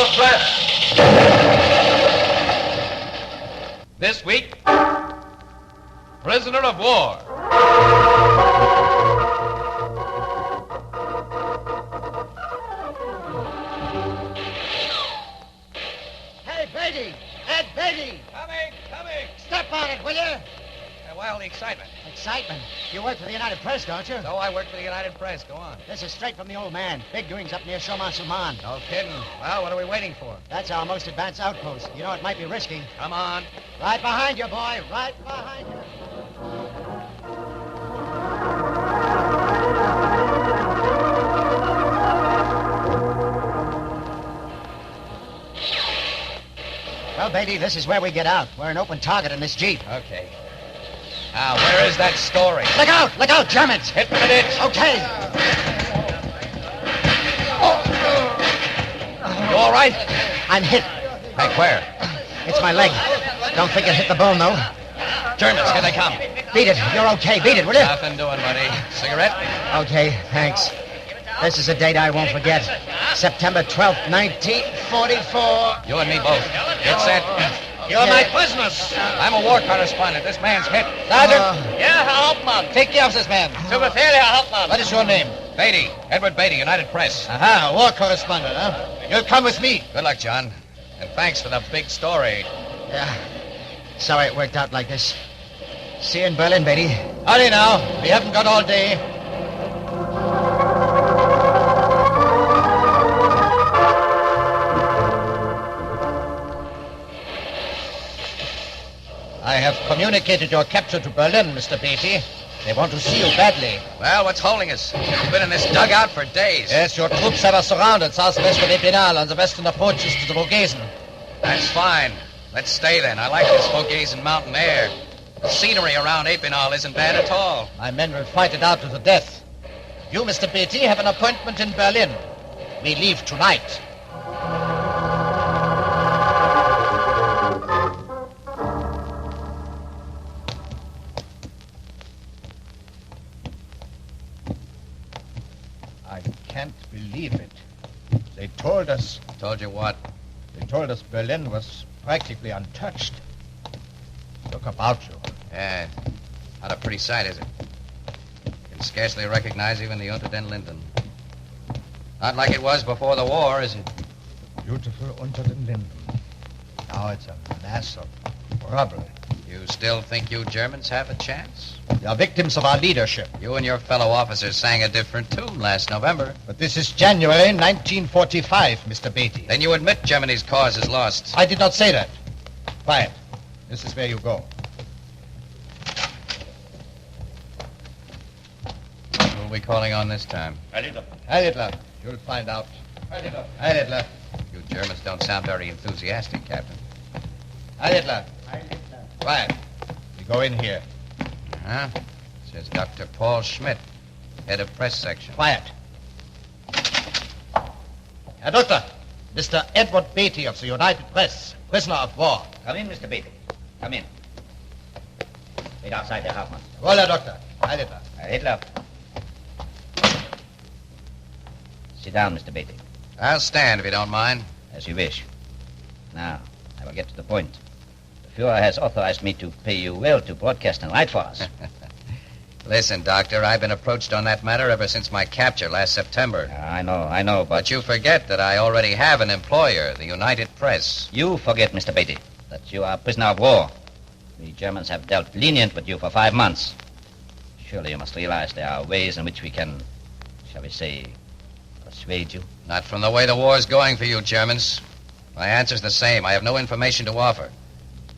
the press. This week, prisoner of war. Hey, Beattie! Ed Beattie! Coming! Step on it, will you? Why all the excitement? Excitement. You work for the United Press, don't you? So I work for the United Press. Go on. This is straight from the old man. Big doings up near Showman-Sulman. No kidding. Well, what are we waiting for? That's our most advanced outpost. You know, it might be risky. Come on. Right behind you, boy. Right behind you. Well, Beattie, this is where we get out. We're an open target in this Jeep. Okay. Now, where is that story? Look out! Look out, Germans! Hit the ditch. Okay. You all right? I'm hit. Hey, where? It's my leg. Don't think it hit the bone, though. Germans, here they come. Beat it. You're okay. Beat it, will you? Nothing doing, buddy. Cigarette? Okay, thanks. This is a date I won't forget. September 12th, 1944. You and me both. Get set. You're my prisoners. I'm a war correspondent. This man's hit. Sergeant. Yeah, Herr Hauptmann. Take care of this man. Zu Befehl, Herr Hauptmann. What is your name? Beattie. Edward Beattie, United Press. Aha, war correspondent, huh? You'll come with me. Good luck, John. And thanks for the big story. Yeah. Sorry it worked out like this. See you in Berlin, Beattie. Hurry now. We haven't got all day. I have communicated your capture to Berlin, Mr. Beattie. They want to see you badly. Well, what's holding us? We've been in this dugout for days. Yes, your troops have us surrounded southwest of Epinal on the western approaches to the Vogesen. That's fine. Let's stay then. I like this Vogesen mountain air. The scenery around Epinal isn't bad at all. My men will fight it out to the death. You, Mr. Beattie, have an appointment in Berlin. We leave tonight. I can't believe it. They told us... Told you what? They told us Berlin was practically untouched. Look about you. Yeah. Not a pretty sight, is it? You can scarcely recognize even the Unter den Linden. Not like it was before the war, is it? Beautiful Unter den Linden. Now it's a mass of rubble. You still think you Germans have a chance? They are victims of our leadership. You and your fellow officers sang a different tune last November. But this is January 1945, Mr. Beattie. Then you admit Germany's cause is lost. I did not say that. Quiet. This is where you go. Who are we calling on this time? Heil Hitler. You'll find out. Heil Hitler. You Germans don't sound very enthusiastic, Captain. Heil Hitler. Quiet. We go in here. Huh? Says Dr. Paul Schmidt, head of press section. Quiet. Herr Doctor, Mr. Edward Beattie of the United Press, prisoner of war. Come in, Mr. Beattie. Come in. Wait outside, Herr Hauptmann. Wohl, Herr Doctor. Heil Hitler. Hitler. Sit down, Mr. Beattie. I'll stand if you don't mind. As you wish. Now, I will get to the point. The Fuhrer has authorized me to pay you well to broadcast and write for us. Listen, Doctor, I've been approached on that matter ever since my capture last September. I know, But you forget that I already have an employer, the United Press. You forget, Mr. Beattie, that you are a prisoner of war. The Germans have dealt lenient with you for 5 months. Surely you must realize there are ways in which we can, shall we say, persuade you. Not from the way the war's going for you Germans. My answer's the same. I have no information to offer,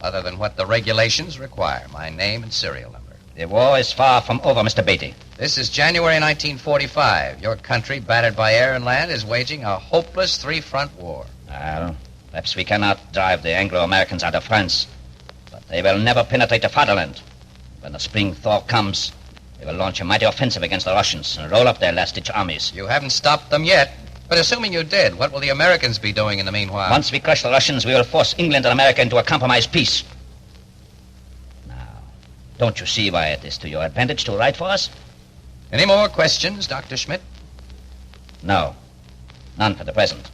other than what the regulations require, my name and serial number. The war is far from over, Mr. Beattie. This is January 1945. Your country, battered by air and land, is waging a hopeless three-front war. Well, perhaps we cannot drive the Anglo-Americans out of France, but they will never penetrate the fatherland. When the spring thaw comes, they will launch a mighty offensive against the Russians and roll up their last-ditch armies. You haven't stopped them yet. But assuming you did, what will the Americans be doing in the meanwhile? Once we crush the Russians, we will force England and America into a compromise peace. Now, don't you see why it is to your advantage to write for us? Any more questions, Dr. Schmidt? No. None for the present.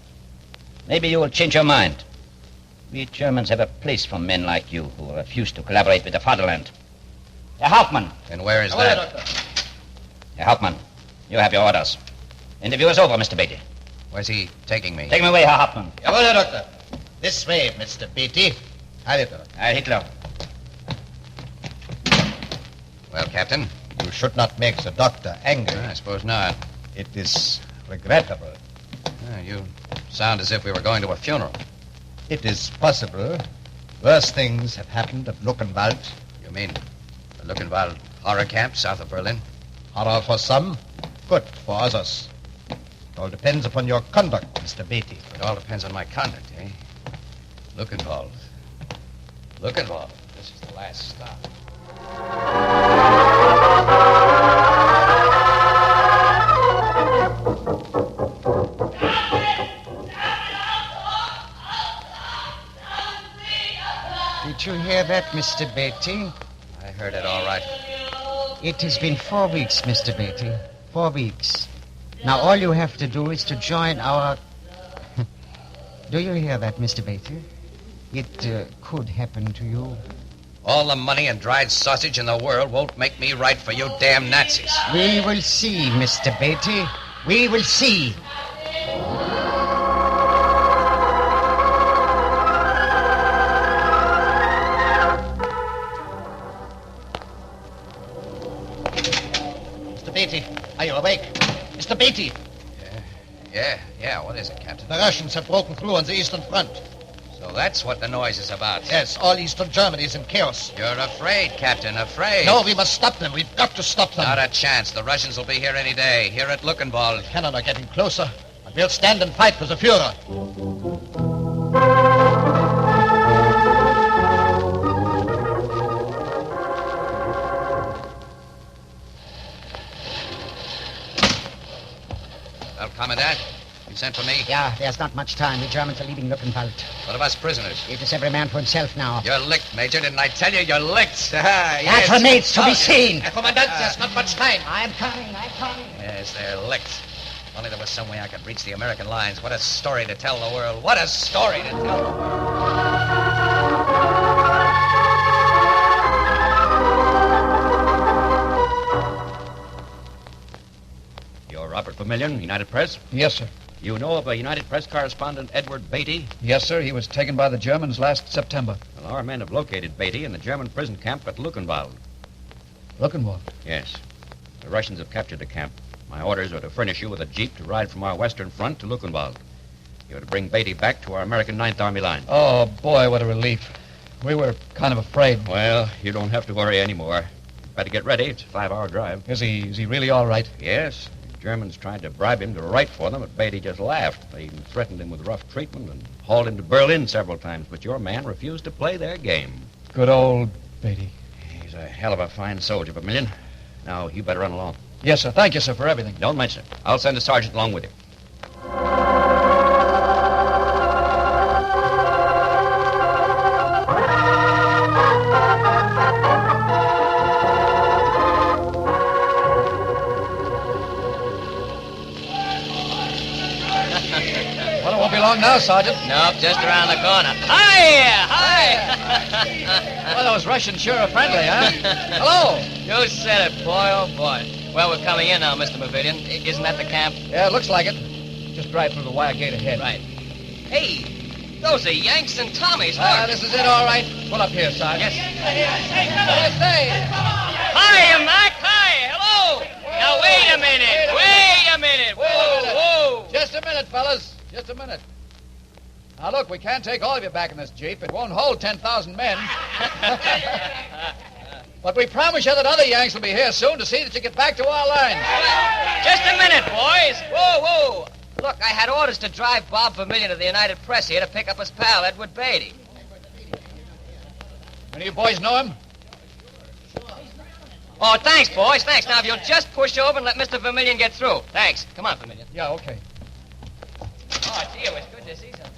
Maybe you will change your mind. We Germans have a place for men like you who refuse to collaborate with the fatherland. Herr Hauptmann. And where is that? Herr Hauptmann, you have your orders. Interview is over, Mr. Beattie. Where's he taking me? Take me away, Herr Hauptmann. Jawohl, Herr Doktor. This way, Mr. Beattie. Heil Heil Hitler. Well, Captain? You should not make the doctor angry. I suppose not. It is regrettable. You sound as if we were going to a funeral. It is possible. Worse things have happened at Luckenwald. You mean the Luckenwald horror camp south of Berlin? Horror for some, good for others. It all depends upon your conduct, Mr. Beattie. It all depends on my conduct, eh? Luckenwald. Luckenwald. This is the last stop. Did you hear that, Mr. Beattie? I heard it all right. It has been 4 weeks, Mr. Beattie. 4 weeks. Now, all you have to do is to join our... Do you hear that, Mr. Beattie? It could happen to you. All the money and dried sausage in the world won't make me right for you damn Nazis. We will see, Mr. Beattie. We will see. Mr. Beattie, are you awake? Mr. Beattie, Yeah. What is it, Captain? the Russians have broken through on the Eastern Front. So that's what the noise is about. Yes, all Eastern Germany is in chaos. You're afraid, Captain, afraid. No, we must stop them. We've got to stop them. Not a chance. The Russians will be here any day, here at Luckenwald. Cannon are getting closer, and we'll stand and fight for the Fuhrer. Well, Commandant, you sent for me? Yeah, there's not much time. The Germans are leaving Luckenwald. What of us prisoners? It is every man for himself now. You're licked, Major. Didn't I tell you you're licked? That remains to be seen. Commandant, there's not much time. I'm coming. Yes, they're licked. If only there was some way I could reach the American lines. What a story to tell the world. What a story to tell the world. You're Robert Vermillion, United Press? Yes, sir. You know of a United Press correspondent, Edward Beattie? Yes, sir. He was taken by the Germans last September. Well, our men have located Beattie in the German prison camp at Luckenwald. Luckenwald. Yes. The Russians have captured the camp. My orders are to furnish you with a jeep to ride from our western front to Luckenwald. You're to bring Beattie back to our American 9th Army line. Oh, boy, what a relief. We were kind of afraid. Well, you don't have to worry anymore. Better get ready. It's a 5-hour drive. Is he really all right? Yes. The Germans tried to bribe him to write for them, but Beattie just laughed. They even threatened him with rough treatment and hauled him to Berlin several times, but your man refused to play their game. Good old Beattie. He's a hell of a fine soldier, Vermillion. Now, you better run along. Yes, sir. Thank you, sir, for everything. Don't mention it. I'll send a sergeant along with you. Well, it won't be long now, Sergeant. Nope, just around the corner. Hi! Well, those Russians sure are friendly, huh? Hello. You said it, boy, oh boy. Well, we're coming in now, Mr. Pavilion. Isn't that the camp? Yeah, it looks like it. Just drive through the wire gate ahead. Right. Hey, those are Yanks and Tommies. Look. This is it, all right. Pull up here, Sergeant. Yes. Stay. Hi, Mac. Hi. Hello. Now, wait a minute. Whoa. Just a minute, fellas. Just a minute. Now, look, we can't take all of you back in this Jeep. It won't hold 10,000 men. But we promise you that other Yanks will be here soon to see that you get back to our lines. Just a minute, boys. Whoa. Look, I had orders to drive Bob Vermillion of the United Press here to pick up his pal, Edward Beattie. Any of you boys know him? Oh, thanks, boys. Thanks. Now, if you'll just push over and let Mr. Vermillion get through. Thanks. Come on, Vermillion. Yeah, okay. Oh, gee, it was good to see somebody.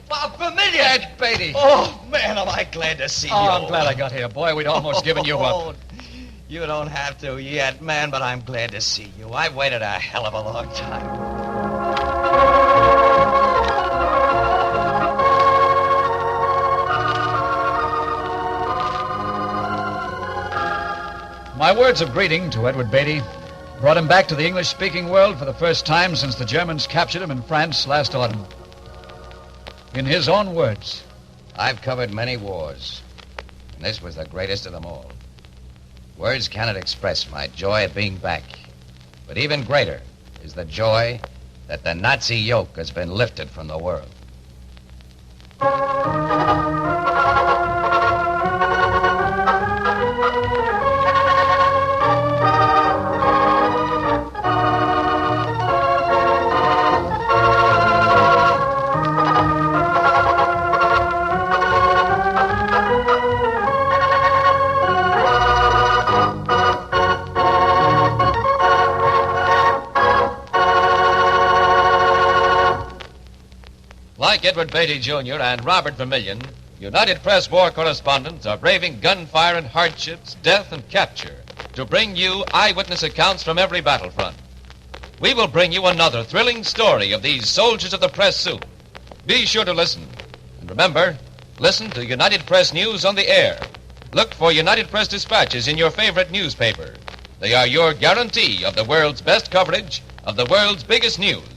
Bob Vermillion! Ed Beattie. Oh, man, am I glad to see you. Oh, I'm glad I got here, boy. We'd almost given you up. You don't have to yet, man, but I'm glad to see you. I've waited a hell of a long time. My words of greeting to Edward Beattie brought him back to the English-speaking world for the first time since the Germans captured him in France last autumn. In his own words, I've covered many wars, and this was the greatest of them all. Words cannot express my joy at being back, but even greater is the joy that the Nazi yoke has been lifted from the world. Like Edward Beattie, Jr. and Robert Vermillion, United Press war correspondents are braving gunfire and hardships, death and capture to bring you eyewitness accounts from every battlefront. We will bring you another thrilling story of these soldiers of the press soon. Be sure to listen. And remember, listen to United Press News on the air. Look for United Press dispatches in your favorite newspaper. They are your guarantee of the world's best coverage of the world's biggest news.